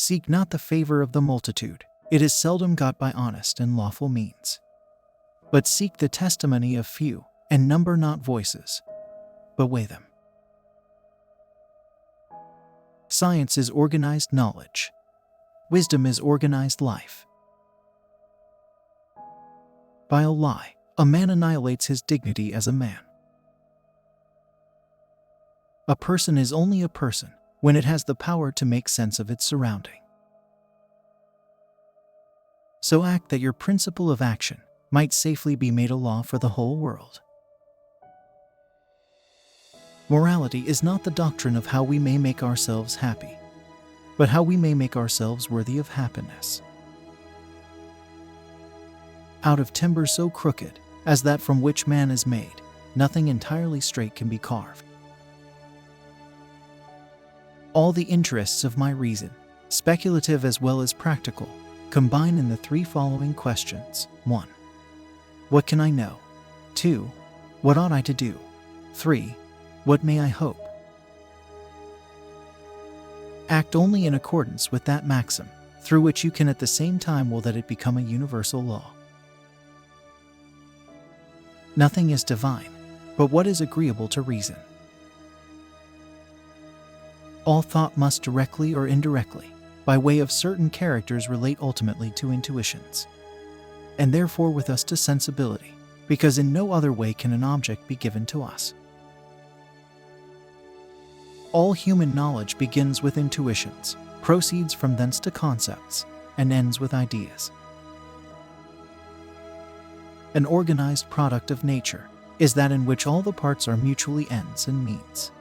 Seek not the favor of the multitude. It is seldom got by honest and lawful means. But seek the testimony of few, and number not voices, but weigh them. Science is organized knowledge. Wisdom is organized life. By a lie, a man annihilates his dignity as a man. A person is only a person when it has the power to make sense of its surrounding. So act that your principle of action might safely be made a law for the whole world. Morality is not the doctrine of how we may make ourselves happy, but how we may make ourselves worthy of happiness. Out of timber so crooked as that from which man is made, nothing entirely straight can be carved. All the interests of my reason, speculative as well as practical, combine in the three following questions. 1. What can I know? 2. What ought I to do? 3. What may I hope? Act only in accordance with that maxim, through which you can at the same time will that it become a universal law. Nothing is divine, but what is agreeable to reason. All thought must directly or indirectly, by way of certain characters, relate ultimately to intuitions, and therefore with us to sensibility, because in no other way can an object be given to us. All human knowledge begins with intuitions, proceeds from thence to concepts, and ends with ideas. An organized product of nature is that in which all the parts are mutually ends and means.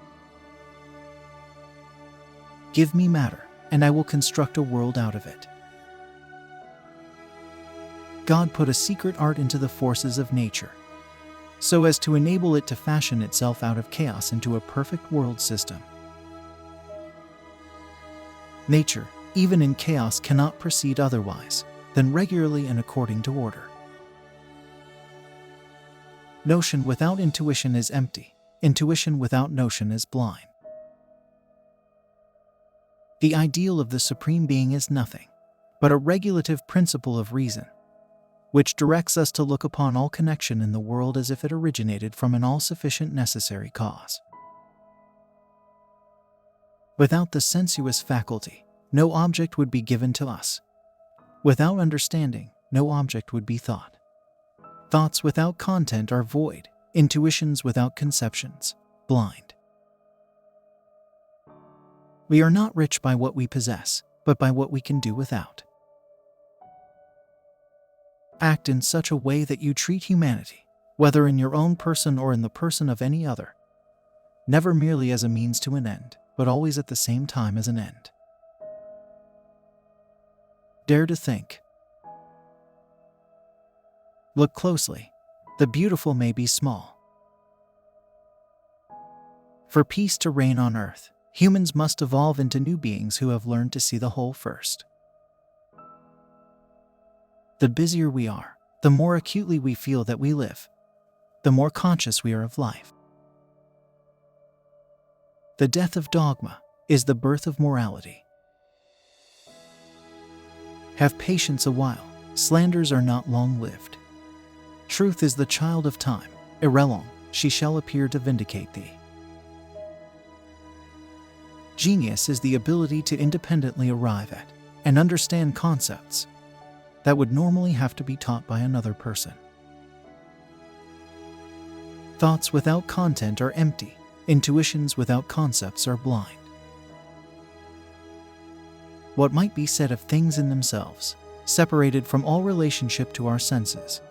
Give me matter, and I will construct a world out of it. God put a secret art into the forces of nature, so as to enable it to fashion itself out of chaos into a perfect world system. Nature, even in chaos, cannot proceed otherwise than regularly and according to order. Notion without intuition is empty. Intuition without notion is blind. The ideal of the Supreme Being is nothing but a regulative principle of reason, which directs us to look upon all connection in the world as if it originated from an all-sufficient necessary cause. Without the sensuous faculty, no object would be given to us. Without understanding, no object would be thought. Thoughts without content are void. Intuitions without conceptions, blind. We are not rich by what we possess, but by what we can do without. Act in such a way that you treat humanity, whether in your own person or in the person of any other, never merely as a means to an end, but always at the same time as an end. Dare to think. Look closely. The beautiful may be small. For peace to reign on earth, humans must evolve into new beings who have learned to see the whole first. The busier we are, the more acutely we feel that we live, the more conscious we are of life. The death of dogma is the birth of morality. Have patience a while, slanders are not long-lived. Truth is the child of time, irrelevant, she shall appear to vindicate thee. Genius is the ability to independently arrive at and understand concepts that would normally have to be taught by another person. Thoughts without content are empty. Intuitions without concepts are blind. What might be said of things in themselves, separated from all relationship to our senses,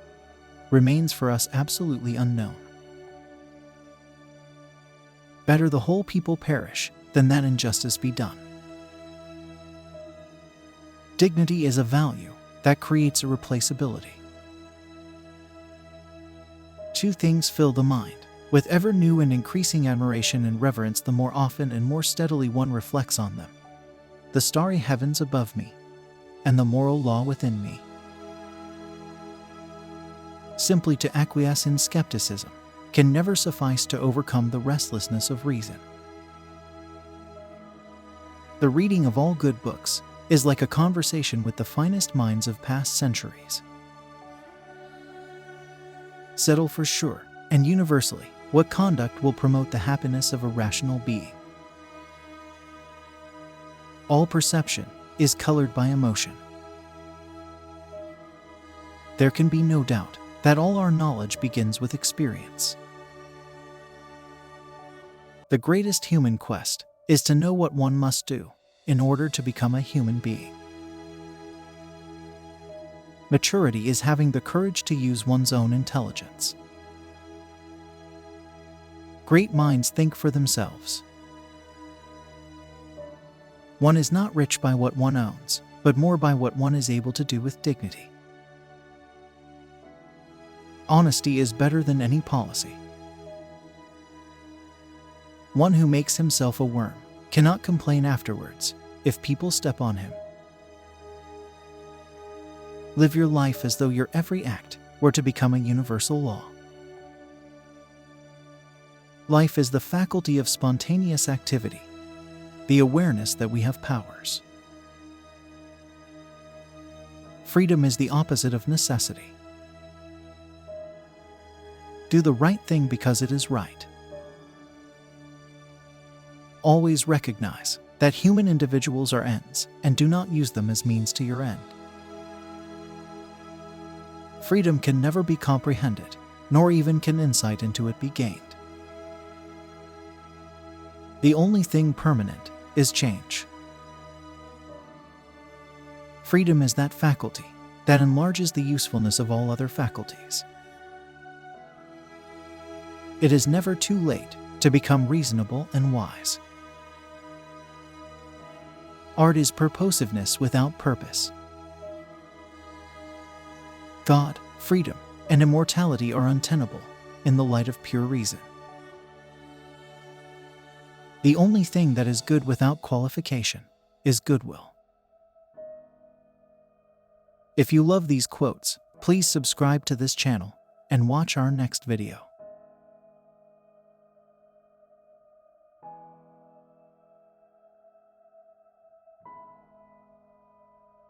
remains for us absolutely unknown. Better the whole people perish than that injustice be done. Dignity is a value that creates irreplaceability. Two things fill the mind with ever new and increasing admiration and reverence the more often and more steadily one reflects on them: the starry heavens above me and the moral law within me. Simply to acquiesce in skepticism can never suffice to overcome the restlessness of reason. The reading of all good books is like a conversation with the finest minds of past centuries. Settle for sure, and universally, what conduct will promote the happiness of a rational being. All perception is colored by emotion. There can be no doubt that all our knowledge begins with experience. The greatest human quest is to know what one must do in order to become a human being. Maturity is having the courage to use one's own intelligence. Great minds think for themselves. One is not rich by what one owns, but more by what one is able to do with dignity. Honesty is better than any policy. One who makes himself a worm cannot complain afterwards if people step on him. Live your life as though your every act were to become a universal law. Life is the faculty of spontaneous activity, the awareness that we have powers. Freedom is the opposite of necessity. Do the right thing because it is right. Always recognize that human individuals are ends and do not use them as means to your end. Freedom can never be comprehended, nor even can insight into it be gained. The only thing permanent is change. Freedom is that faculty that enlarges the usefulness of all other faculties. It is never too late to become reasonable and wise. Art is purposiveness without purpose. God, freedom, and immortality are untenable in the light of pure reason. The only thing that is good without qualification is goodwill. If you love these quotes, please subscribe to this channel and watch our next video.